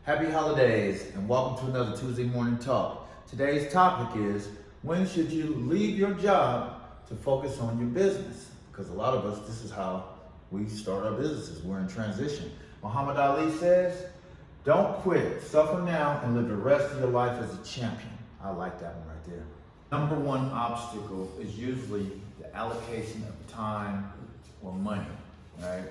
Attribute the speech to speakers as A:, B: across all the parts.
A: Happy holidays and welcome to another Tuesday Morning Talk. Today's topic is, when should you leave your job to focus on your business? Because a lot of us, this is how we start our businesses. We're in transition. Muhammad Ali says, don't quit, suffer now, and live the rest of your life as a champion. I like that one right there. Number one obstacle is usually the allocation of time or money, right?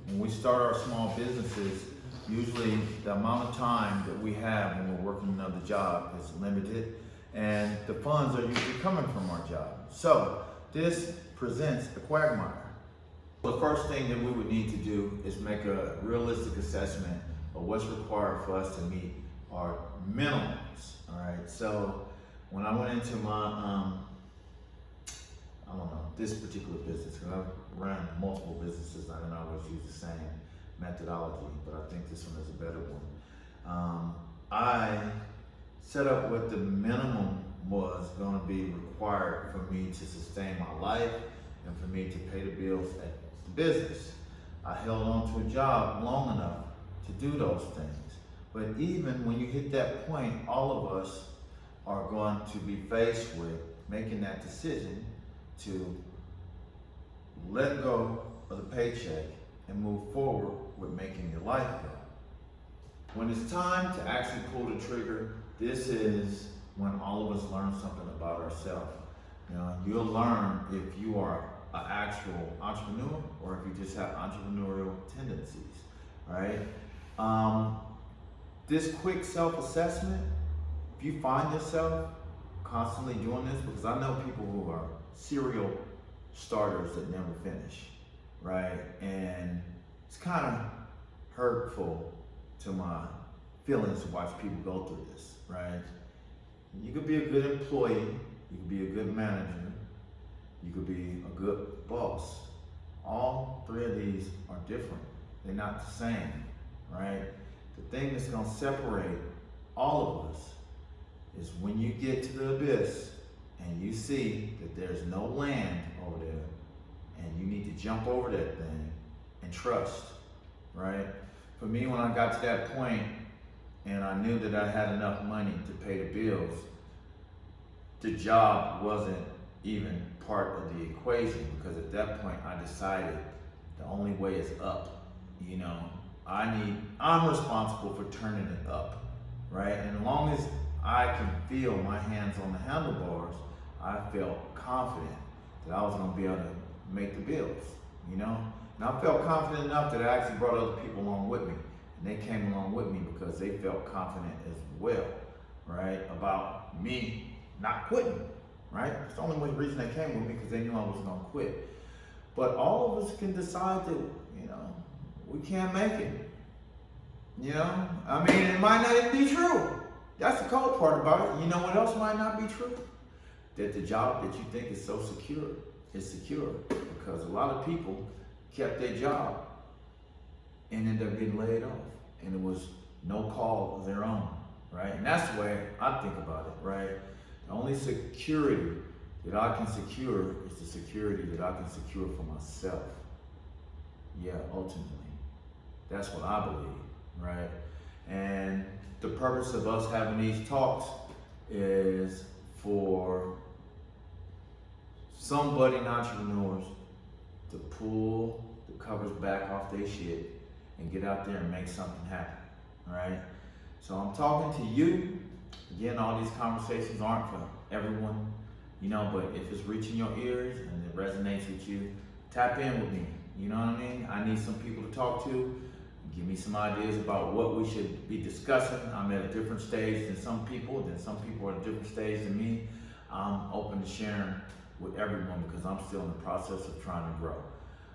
A: When we start our small businesses, usually the amount of time that we have when we're working another job is limited, and the funds are usually coming from our job. So this presents a quagmire. The first thing that we would need to do is make a realistic assessment of what's required for us to meet our minimums. All right. So when I went into my, this particular business, because I've ran multiple businesses, I don't always use the same methodology, but I think this one is a better one. I set up what the minimum was going to be required for me to sustain my life and for me to pay the bills at the business. I held on to a job long enough to do those things. But even when you hit that point, all of us are going to be faced with making that decision to let go of the paycheck and move forward with making your life go. When it's time to actually pull the trigger, this is when all of us learn something about ourselves. You know, you'll learn if you are an actual entrepreneur or if you just have entrepreneurial tendencies, right? This quick self-assessment, if you find yourself constantly doing this, because I know people who are serial starters that never finish, right? And it's kind of hurtful to my feelings to watch people go through this, right? You could be a good employee, you could be a good manager, you could be a good boss. All three of these are different. They're not the same, right? The thing that's gonna separate all of us is when you get to the abyss and you see that there's no land over there and you need to jump over that thing and trust, right? For me, when I got to that point and I knew that I had enough money to pay the bills, the job wasn't even part of the equation, because at that point I decided the only way is up. You know, I'm responsible for turning it up, right? And as long as I can feel my hands on the handlebars, I felt confident that I was gonna be able to make the bills, you know? And I felt confident enough that I actually brought other people along with me. And they came along with me because they felt confident as well, right? About me not quitting, right? It's the only reason they came with me, because they knew I wasn't gonna quit. But all of us can decide that, you know, we can't make it. You know, I mean, it might not even be true. That's the cold part about it. You know what else might not be true? That the job that you think is so secure is secure, because a lot of people kept their job and ended up getting laid off, and it was no call of their own, right? And that's the way I think about it, right? The only security that I can secure is the security that I can secure for myself. Yeah, ultimately. That's what I believe, right? And the purpose of us having these talks is for some budding entrepreneurs to pull the covers back off their shit and get out there and make something happen, all right? So I'm talking to you. Again, all these conversations aren't for everyone, you know, but if it's reaching your ears and it resonates with you, tap in with me, you know what I mean? I need some people to talk to. Give me some ideas about what we should be discussing. I'm at a different stage than some people are at a different stage than me. I'm open to sharing with everyone because I'm still in the process of trying to grow.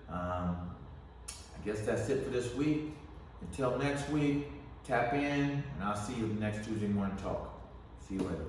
A: I guess that's it for this week. Until next week, tap in, and I'll see you next Tuesday Morning Talk. See you later.